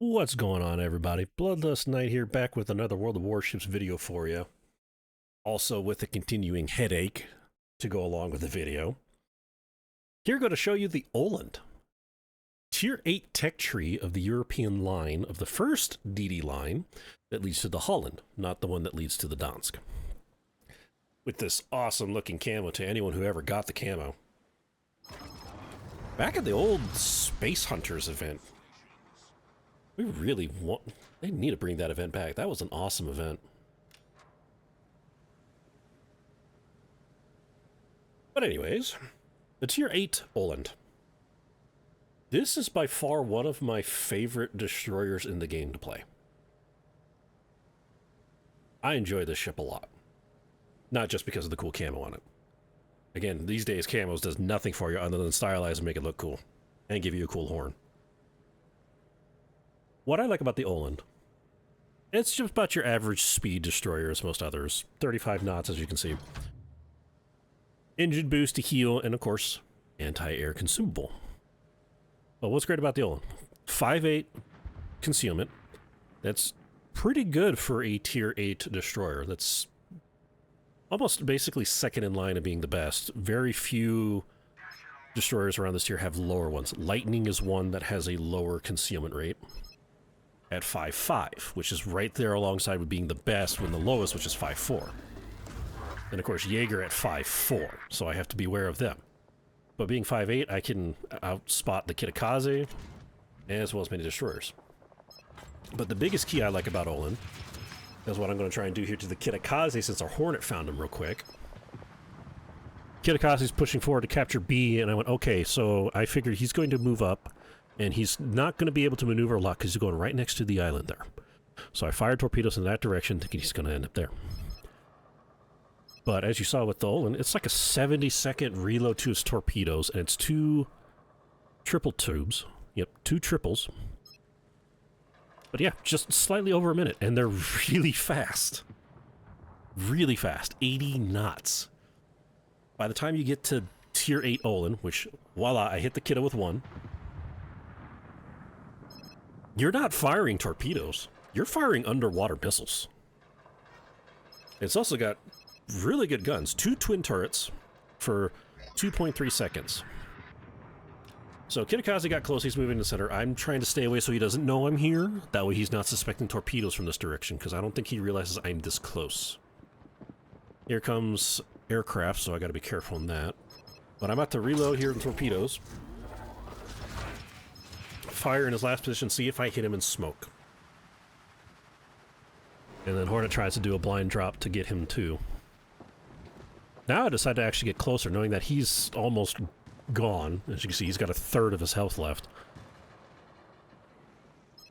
What's going on, everybody? Bloodlust Knight here, back with another World of Warships video for you. Also with a continuing headache to go along with the video. Here I'm going to show you the Öland. Tier 8 tech tree of the European line of the first DD line that leads to the Holland, not the one that leads to the Dansk. With this awesome looking camo to anyone who ever got the camo. Back at the old Space Hunters event, they need to bring that event back. That was an awesome event. But anyways, the Tier 8 Öland. This is by far one of my favorite destroyers in the game to play. I enjoy this ship a lot. Not just because of the cool camo on it. Again, these days camos does nothing for you other than stylize and make it look cool. And give you a cool horn. What I like about the Öland, it's just about your average speed destroyer as most others. 35 knots, as you can see. Engine boost to heal, and of course, anti-air consumable. But what's great about the Öland? 5.8 concealment. That's pretty good for a tier 8 destroyer. That's almost basically second in line of being the best. Very few destroyers around this tier have lower ones. Lightning is one that has a lower concealment rate at 5.5, which is right there alongside with being the best when the lowest, which is 5.4. And of course, Jaeger at 5.4, so I have to be aware of them. But being 5.8, I can outspot the Kitakaze, as well as many destroyers. But the biggest key I like about Öland is what I'm going to try and do here to the Kitakaze, since our Hornet found him real quick. Kitakaze's pushing forward to capture B, and I went, okay, so I figured he's going to move up, and he's not going to be able to maneuver a lot because he's going right next to the island there. So I fired torpedoes in that direction, thinking he's going to end up there. But as you saw with the Öland, it's like a 70-second reload to his torpedoes, and it's 2 triple tubes. Yep, 2 triples. But yeah, just slightly over a minute, and they're really fast. Really fast. 80 knots. By the time you get to Tier 8 Öland, which, voila, I hit the kiddo with 1. You're not firing torpedoes. You're firing underwater missiles. It's also got really good guns. 2 twin turrets for 2.3 seconds. So Kitakaze got close. He's moving to the center. I'm trying to stay away so he doesn't know I'm here. That way he's not suspecting torpedoes from this direction, because I don't think he realizes I'm this close. Here comes aircraft, so I got to be careful on that. But I'm about to reload here in torpedoes. Fire in his last position, see if I hit him in smoke. And then Hornet tries to do a blind drop to get him too. Now I decide to actually get closer, knowing that he's almost gone. As you can see, he's got a third of his health left.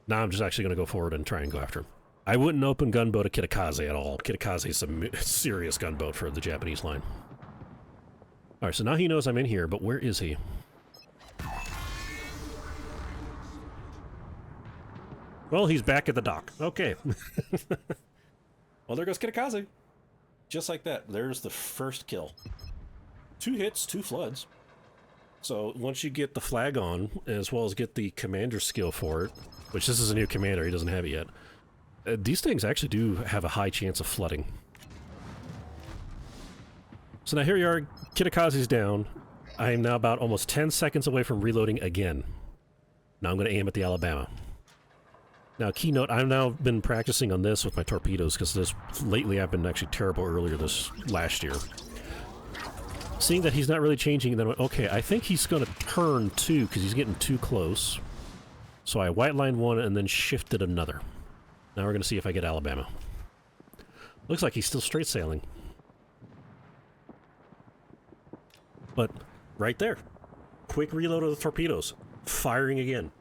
Now I'm just actually going to go forward and try and go after him. I wouldn't open gunboat a Kitakaze at all. Kitakaze is a serious gunboat for the Japanese line. Alright, so now he knows I'm in here, but where is he? Well, he's back at the dock. Okay. Well, there goes Kitakaze. Just like that. There's the first kill. 2 hits, 2 floods. So once you get the flag on, as well as get the commander skill for it, which this is a new commander, he doesn't have it yet, these things actually do have a high chance of flooding. So now here you are, Kitakaze's down. I am now about almost 10 seconds away from reloading again. Now I'm going to aim at the Alabama. Now, keynote, I've now been practicing on this with my torpedoes, because lately I've been actually terrible earlier this last year. Seeing that he's not really changing, then I went, okay, I think he's going to turn too, because he's getting too close. So I white lined one and then shifted another. Now we're going to see if I get Alabama. Looks like he's still straight sailing. But right there. Quick reload of the torpedoes. Firing again.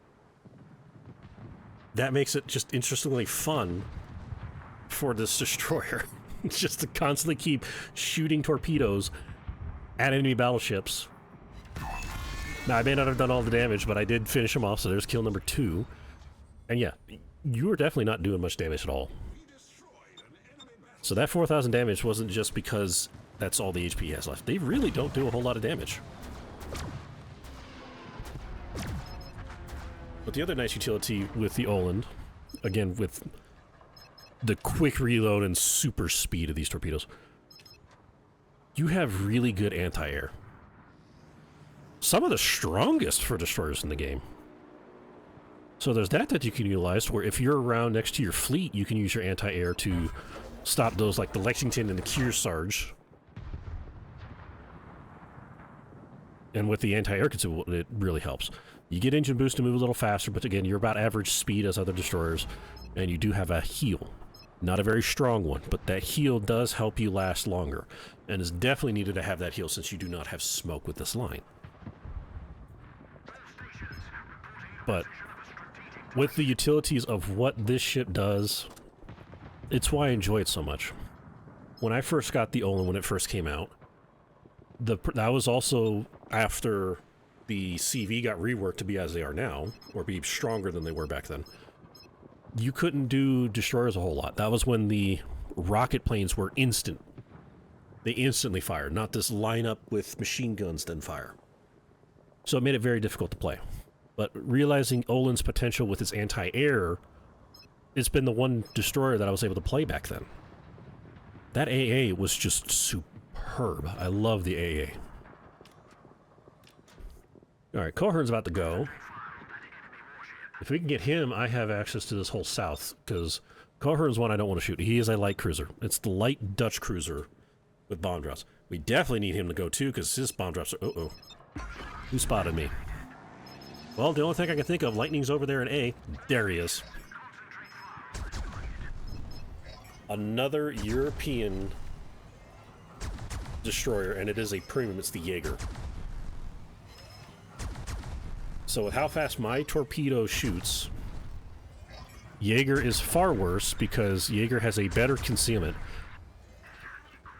That makes it just interestingly fun for this destroyer. Just to constantly keep shooting torpedoes at enemy battleships. Now, I may not have done all the damage, but I did finish him off, so there's kill number 2. And yeah, you are definitely not doing much damage at all. So that 4,000 damage wasn't just because that's all the HP he has left. They really don't do a whole lot of damage. But the other nice utility with the Öland, again, with the quick reload and super speed of these torpedoes, you have really good anti-air. Some of the strongest for destroyers in the game. So there's that you can utilize, where if you're around next to your fleet, you can use your anti-air to stop those, like the Lexington and the Kearsarge. And with the anti-air consumable, it really helps. You get engine boost to move a little faster, but again, you're about average speed as other destroyers, and you do have a heal. Not a very strong one, but that heal does help you last longer, and is definitely needed to have that heal since you do not have smoke with this line. But with the utilities of what this ship does, it's why I enjoy it so much. When I first got the Öland, when it first came out, that was also after the CV got reworked to be as they are now, or be stronger than they were back then. You couldn't do destroyers a whole lot. That was when the rocket planes were instant. They instantly fired, not this lineup with machine guns then fire. So it made it very difficult to play. But realizing Öland's potential with its anti-air, it's been the one destroyer that I was able to play back then. That AA was just superb. I love the AA. Alright, Cohorn's about to go. If we can get him, I have access to this whole south, because Cohorn's one I don't want to shoot. He is a light cruiser. It's the light Dutch cruiser with bomb drops. We definitely need him to go too, because his bomb drops are... Uh-oh. Who spotted me? Well, the only thing I can think of, Lightning's over there in A. There he is. Another European destroyer, and it is a premium. It's the Jaeger. So with how fast my torpedo shoots, Jaeger is far worse because Jaeger has a better concealment.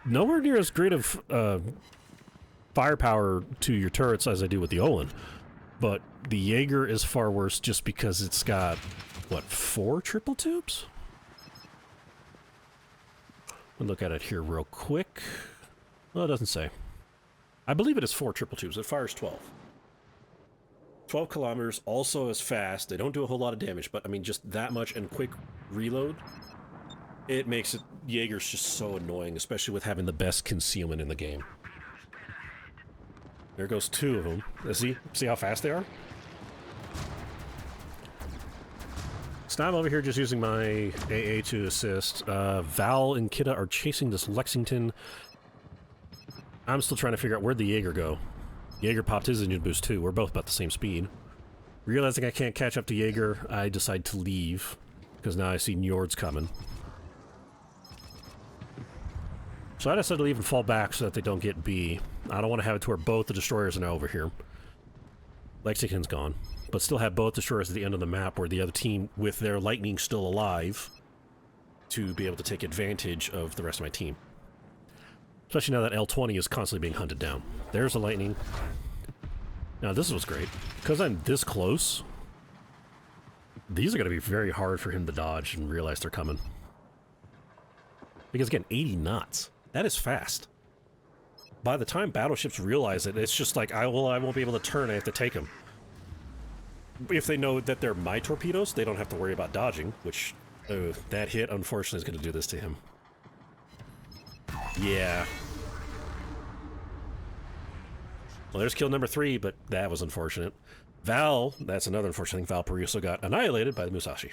Nowhere near as great of firepower to your turrets as I do with the Öland, but the Jaeger is far worse just because it's got, what, 4 triple tubes? We'll look at it here real quick. Well, it doesn't say. I believe it is 4 triple tubes. It fires 12. 12 kilometers, also as fast. They don't do a whole lot of damage, but I mean, just that much and quick reload. It makes it, Jaeger's just so annoying, especially with having the best concealment in the game. There goes 2 of them. See how fast they are? So now I'm over here just using my AA to assist. Val and Kidda are chasing this Lexington. I'm still trying to figure out where'd the Jaeger go. Jaeger popped his engine boost too. We're both about the same speed. Realizing I can't catch up to Jaeger, I decide to leave, because now I see Njord's coming. So I decided to leave and fall back so that they don't get B. I don't want to have it to where both the destroyers are now over here. Lexington's gone, but still have both destroyers at the end of the map where the other team, with their Lightning still alive, to be able to take advantage of the rest of my team. Especially now that L-20 is constantly being hunted down. There's a Lightning. Now this was great. Because I'm this close, these are going to be very hard for him to dodge and realize they're coming. Because again, 80 knots. That is fast. By the time battleships realize it, it's just like, I won't be able to turn, I have to take them. If they know that they're my torpedoes, they don't have to worry about dodging, which, that hit, unfortunately, is going to do this to him. Yeah. Well, there's kill number 3, but that was unfortunate. Val, that's another unfortunate thing, Val Peruso got annihilated by the Musashi.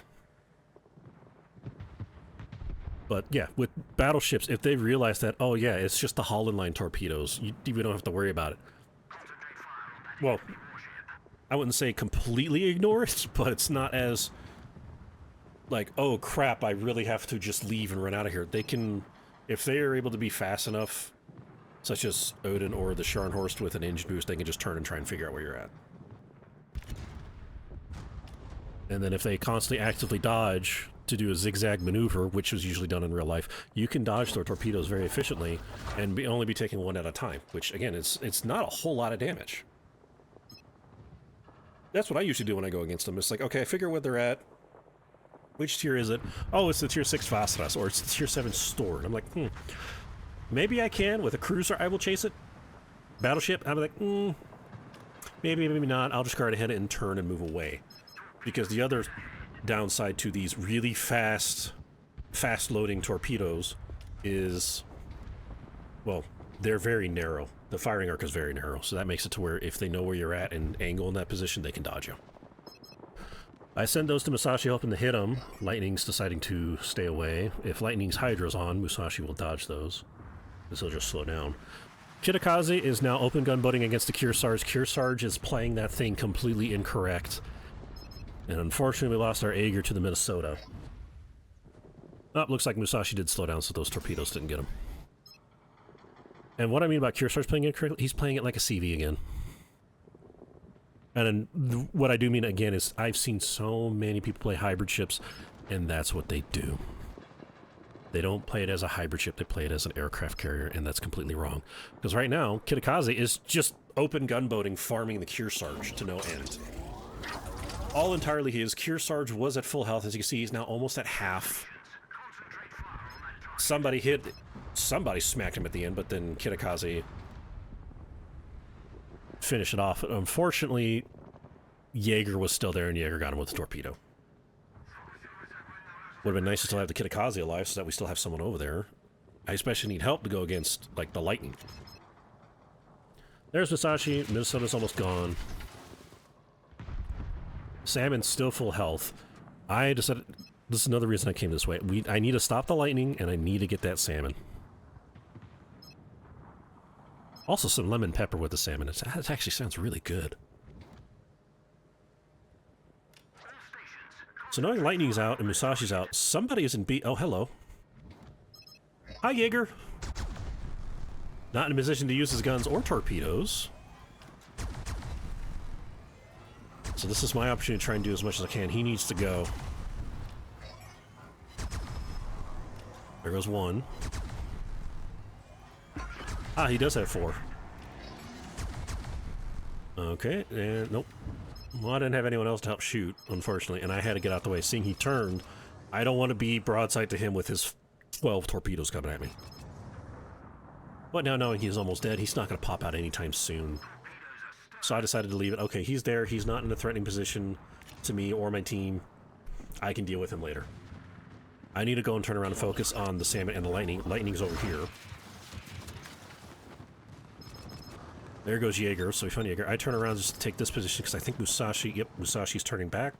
But yeah, with battleships, if they realize that, oh yeah, it's just the Holland Line torpedoes, we don't have to worry about it. Well, I wouldn't say completely ignore it, but it's not as, like, oh crap, I really have to just leave and run out of here. They can, if they are able to be fast enough, such as Odin or the Scharnhorst with an engine boost, they can just turn and try and figure out where you're at. And then if they constantly actively dodge to do a zigzag maneuver, which was usually done in real life, you can dodge their torpedoes very efficiently and only be taking one at a time, which again, it's not a whole lot of damage. That's what I usually do when I go against them. It's like, okay, I figure where they're at. Which tier is it? Oh, it's the tier 6 Vasaras, or it's the tier 7 Store. And I'm like, maybe I can. With a cruiser, I will chase it. Battleship, I'm like, maybe, maybe not. I'll just guard ahead and turn and move away. Because the other downside to these really fast-loading torpedoes is, well, they're very narrow. The firing arc is very narrow, so that makes it to where if they know where you're at and angle in that position, they can dodge you. I send those to Musashi hoping to hit them. Lightning's deciding to stay away. If Lightning's Hydra's on, Musashi will dodge those. This will just slow down. Kitakaze is now open gunboating against the Kearsarge. Kearsarge is playing that thing completely incorrect. And unfortunately, we lost our Aegir to the Minnesota. Oh, looks like Musashi did slow down, so those torpedoes didn't get him. And what I mean about Kearsarge playing it correctly, he's playing it like a CV again. And then what I do mean again is I've seen so many people play hybrid ships, and that's what they do. They don't play it as a hybrid ship, they play it as an aircraft carrier, and that's completely wrong. Because right now, Kitakaze is just open gunboating, farming the Kearsarge to no end. All entirely his. Kearsarge was at full health. As you can see, he's now almost at half. Somebody smacked him at the end, but then Kitakaze finish it off. Unfortunately, Jaeger was still there, and Jaeger got him with a torpedo. Would have been nice to still have the Kitakaze alive, so that we still have someone over there. I especially need help to go against, like, the Lightning. There's Musashi. Minnesota's almost gone. Salmon's still full health. I decided... This is another reason I came this way. I need to stop the Lightning, and I need to get that salmon. Also some lemon pepper with the salmon. It actually sounds really good. So knowing Lightning's out and Musashi's out, somebody is in B... Oh, hello. Hi, Jaeger. Not in a position to use his guns or torpedoes. So this is my opportunity to try and do as much as I can. He needs to go. There goes one. Ah, he does have 4. Okay, and nope. Well, I didn't have anyone else to help shoot, unfortunately, and I had to get out the way. Seeing he turned, I don't want to be broadside to him with his 12 torpedoes coming at me. But now knowing he's almost dead, he's not going to pop out anytime soon. So I decided to leave it. Okay, he's there. He's not in a threatening position to me or my team. I can deal with him later. I need to go and turn around and focus on the salmon and the Lightning. Lightning's over here. There goes Jaeger, so we found Jaeger. I turn around just to take this position because I think Musashi... Yep, Musashi's turning back.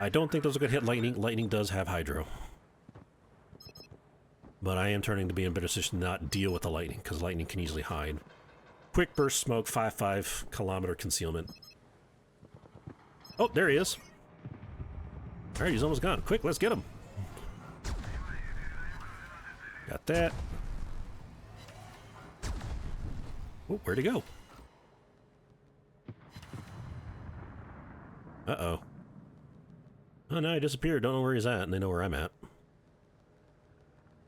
I don't think those are going to hit Lightning. Lightning does have Hydro. But I am turning to be in a better position to not deal with the Lightning, because Lightning can easily hide. Quick burst smoke, 5 kilometer concealment. Oh, there he is. Alright, he's almost gone. Quick, let's get him. Got that. Oh, where'd he go? Uh-oh. Oh, no, he disappeared. Don't know where he's at, and they know where I'm at.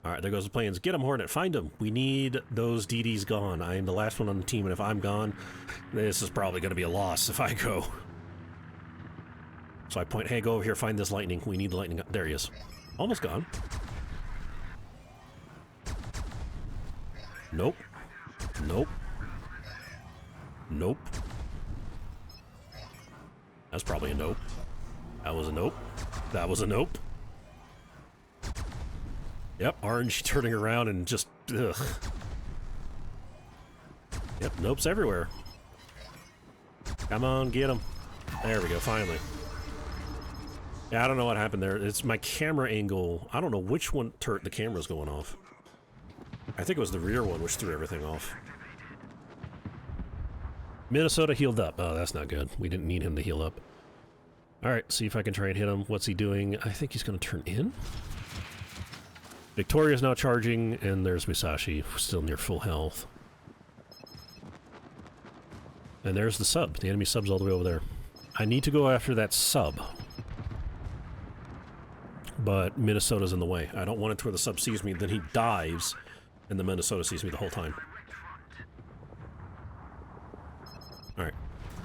Alright, there goes the planes. Get him, Hornet. Find him. We need those DDs gone. I am the last one on the team, and if I'm gone, this is probably going to be a loss if I go. So I point, hey, go over here, find this Lightning. We need the Lightning. There he is. Almost gone. Nope. Nope. Nope. That's probably a nope. That was a nope. That was a nope. Yep, orange turning around and just, ugh. Yep, nopes everywhere. Come on, get him. There we go, finally. Yeah, I don't know what happened there. It's my camera angle. I don't know which one turret the camera's going off. I think it was the rear one which threw everything off. Minnesota healed up. Oh, that's not good. We didn't need him to heal up. Alright, see if I can try and hit him. What's he doing? I think he's going to turn in. Victoria's now charging, and there's Musashi, still near full health. And there's the sub. The enemy sub's all the way over there. I need to go after that sub. But Minnesota's in the way. I don't want it to where the sub sees me, then he dives, and the Minnesota sees me the whole time. Alright.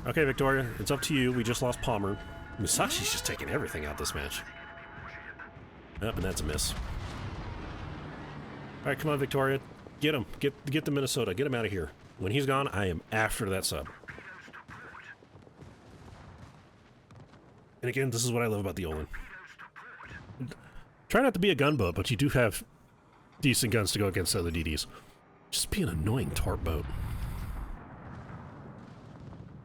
Okay, Victoria, it's up to you. We just lost Palmer. Musashi's just taking everything out this match. Yep, and that's a miss. Alright, come on, Victoria. Get him. Get the Minnesota. Get him out of here. When he's gone, I am after that sub. And again, this is what I love about the Öland. Try not to be a gunboat, but you do have decent guns to go against other DDs. Just be an annoying torp boat.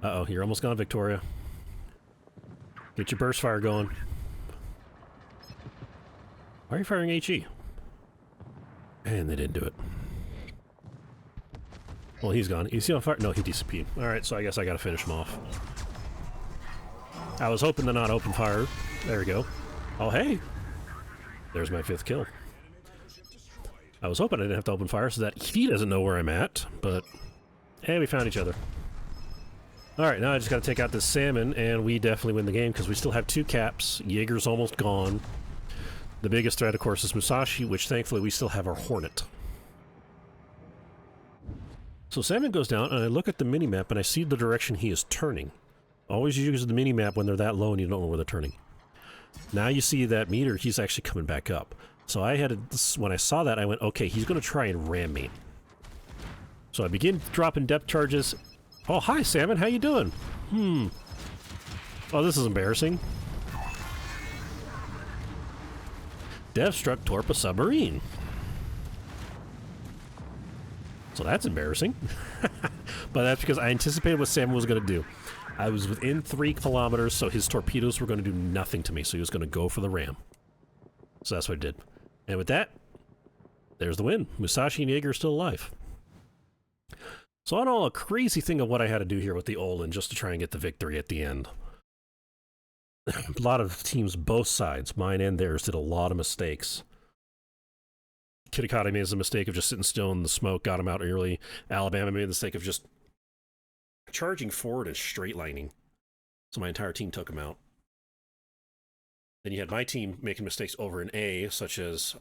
Uh-oh, you're almost gone, Victoria. Get your burst fire going. Why are you firing HE? And they didn't do it. Well, he's gone. Is he on fire? No, he disappeared. Alright, so I guess I gotta finish him off. I was hoping to not open fire. There we go. Oh, hey! There's my 5th kill. I was hoping I didn't have to open fire so that he doesn't know where I'm at, but... Hey, we found each other. Alright, now I just gotta take out this salmon, and we definitely win the game, because we still have 2 caps. Jaeger's almost gone. The biggest threat, of course, is Musashi, which thankfully we still have our Hornet. So salmon goes down, and I look at the minimap, and I see the direction he is turning. Always use the minimap when they're that low and you don't know where they're turning. Now you see that meter, he's actually coming back up. So I had when I saw that, I went, okay, he's going to try and ram me. So I begin dropping depth charges. Oh, hi, salmon, how you doing? Oh, this is embarrassing. Dev struck torp a submarine. So that's embarrassing. But that's because I anticipated what salmon was going to do. I was within 3 kilometers, so his torpedoes were going to do nothing to me, so he was going to go for the ram. So that's what I did. And with that, there's the win. Musashi and Jaeger are still alive. So on all, a crazy thing of what I had to do here with the Öland just to try and get the victory at the end. A lot of teams, both sides, mine and theirs, did a lot of mistakes. Kitakata made the mistake of just sitting still in the smoke, got him out early. Alabama made the mistake of just charging forward and straight lining. So my entire team took him out. Then you had my team making mistakes over in A, such as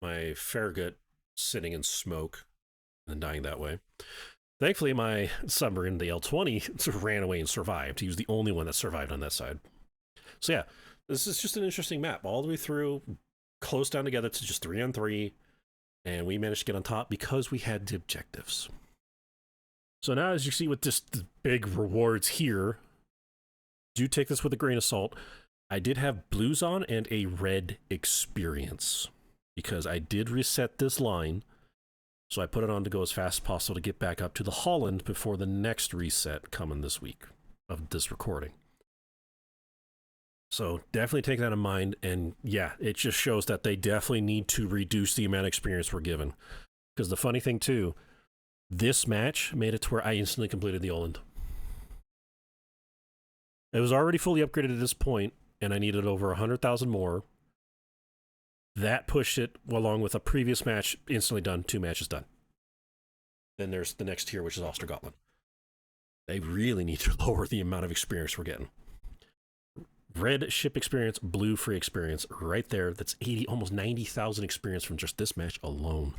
my Farragut sitting in smoke and dying that way. Thankfully, my submarine, the L-20, sort of ran away and survived. He was the only one that survived on that side. So yeah, this is just an interesting map. All the way through, close down together to just 3-on-3, and we managed to get on top because we had the objectives. So now, as you see with just the big rewards here, do take this with a grain of salt. I did have blues on and a red experience because I did reset this line. So I put it on to go as fast as possible to get back up to the Holland before the next reset coming this week of this recording. So definitely take that in mind. And yeah, it just shows that they definitely need to reduce the amount of experience we're given. Because the funny thing too, this match made it to where I instantly completed the Öland. It was already fully upgraded at this point, and I needed over 100,000 more. That pushed it, along with a previous match, instantly done, 2 matches done. Then there's the next tier, which is Ostergotland. They really need to lower the amount of experience we're getting. Red ship experience, blue free experience, right there. That's 80, almost 90,000 experience from just this match alone.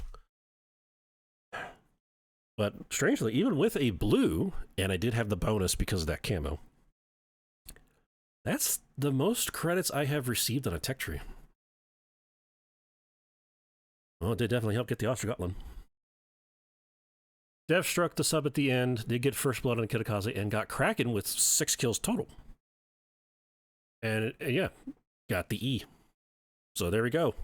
But strangely, even with a blue, and I did have the bonus because of that camo, that's the most credits I have received on a tech tree. Well, it did definitely help get the Ostergotland. Dev struck the sub at the end, did get first blood on Kitakaze, and got Kraken with 6 kills total. And yeah, got the E. So there we go.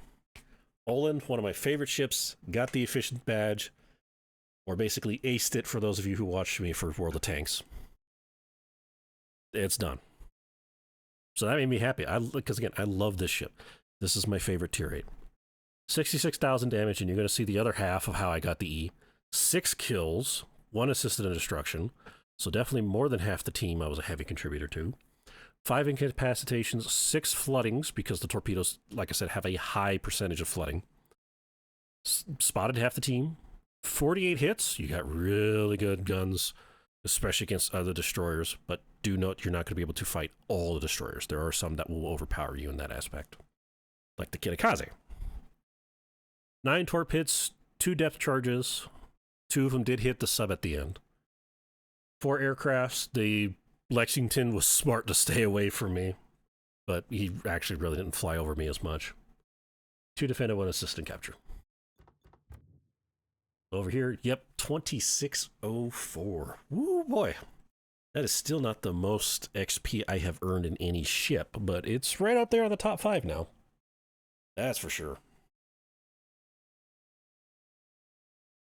Öland, one of my favorite ships, got the efficient badge, or basically aced it for those of you who watched me for World of Tanks. It's done. So that made me happy, because again, I love this ship. This is my favorite tier 8. 66,000 damage, and you're going to see the other half of how I got the E. 6 kills, 1 assisted in destruction, so definitely more than half the team I was a heavy contributor to. 5 incapacitations, 6 floodings, because the torpedoes, like I said, have a high percentage of flooding. Spotted half the team. 48 hits, you got really good guns, especially against other destroyers, but do note you're not going to be able to fight all the destroyers. There are some that will overpower you in that aspect, like the Kitakaze. 9 torp hits, 2 depth charges, 2 of them did hit the sub at the end. 4 aircrafts, the Lexington was smart to stay away from me, but he actually really didn't fly over me as much. 2 defended, 1 assistant capture. Over here, yep, 2604. Woo boy. That is still not the most XP I have earned in any ship, but it's right up there on the top 5 now. That's for sure.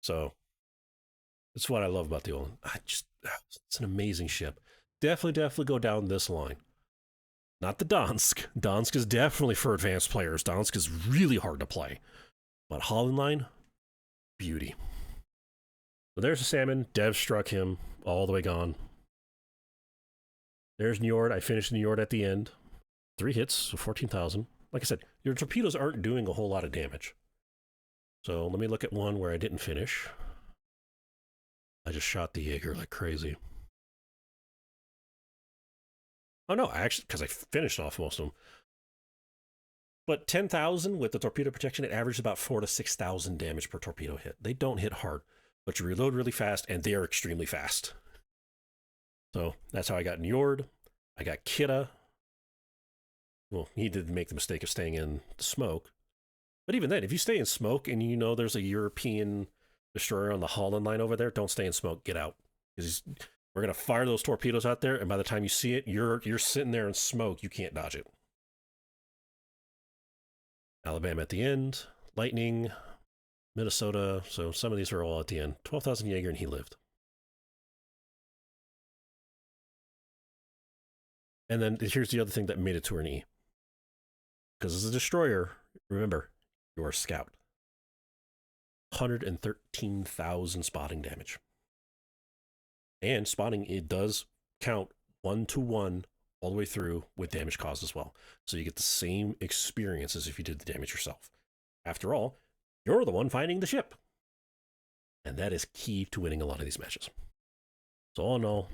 So, that's what I love about the Öland. It's an amazing ship. Definitely go down this line. Not the Dansk. Dansk is definitely for advanced players. Dansk is really hard to play. But Holland line, beauty. So there's a salmon. Dev struck him. All the way gone. There's Njord. I finished Njord at the end. 3 hits, so 14,000. Like I said, your torpedoes aren't doing a whole lot of damage. So let me look at one where I didn't finish. I just shot the Jaeger like crazy. Oh no, actually, because I finished off most of them. But 10,000 with the torpedo protection, it averages about 4,000 to 6,000 damage per torpedo hit. They don't hit hard, but you reload really fast, and they are extremely fast. So that's how I got Njord. I got Kitta. Well, he did make the mistake of staying in the smoke. But even then, if you stay in smoke and you know there's a European destroyer on the Holland line over there, don't stay in smoke. Get out. Because we're going to fire those torpedoes out there, and by the time you see it, you're sitting there in smoke. You can't dodge it. Alabama at the end. Lightning. Minnesota. So some of these are all at the end. 12,000 Jaeger, and he lived. And then here's the other thing that made it to an E. Because as a destroyer, remember, you're a scout. 113,000 spotting damage. And spotting, it does count 1-to-1 all the way through with damage caused as well. So you get the same experience as if you did the damage yourself. After all, you're the one finding the ship. And that is key to winning a lot of these matches. So all in all,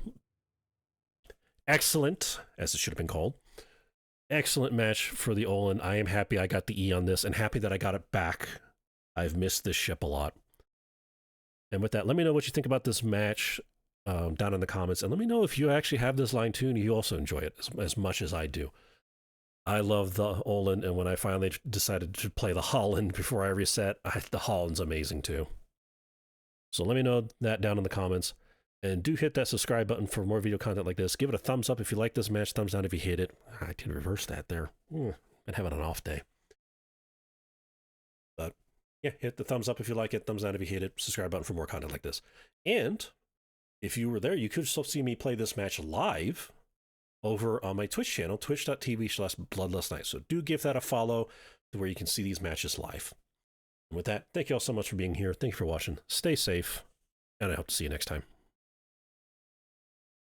excellent, as it should have been called. Excellent match for the Öland. I am happy I got the E on this and happy that I got it back. I've missed this ship a lot. And with that, let me know what you think about this match down in the comments. And let me know if you actually have this line too and you also enjoy it as much as I do. I love the Öland, and when I finally decided to play the Holland before I reset, the Holland's amazing too. So let me know that down in the comments. And do hit that subscribe button for more video content like this. Give it a thumbs up if you like this match. Thumbs down if you hate it. I can reverse that there. Been having an off day. But yeah, hit the thumbs up if you like it. Thumbs down if you hate it. Subscribe button for more content like this. And if you were there, you could still see me play this match live over on my Twitch channel, twitch.tv/bloodlustnight. So do give that a follow to where you can see these matches live. And with that, thank you all so much for being here. Thank you for watching. Stay safe, and I hope to see you next time.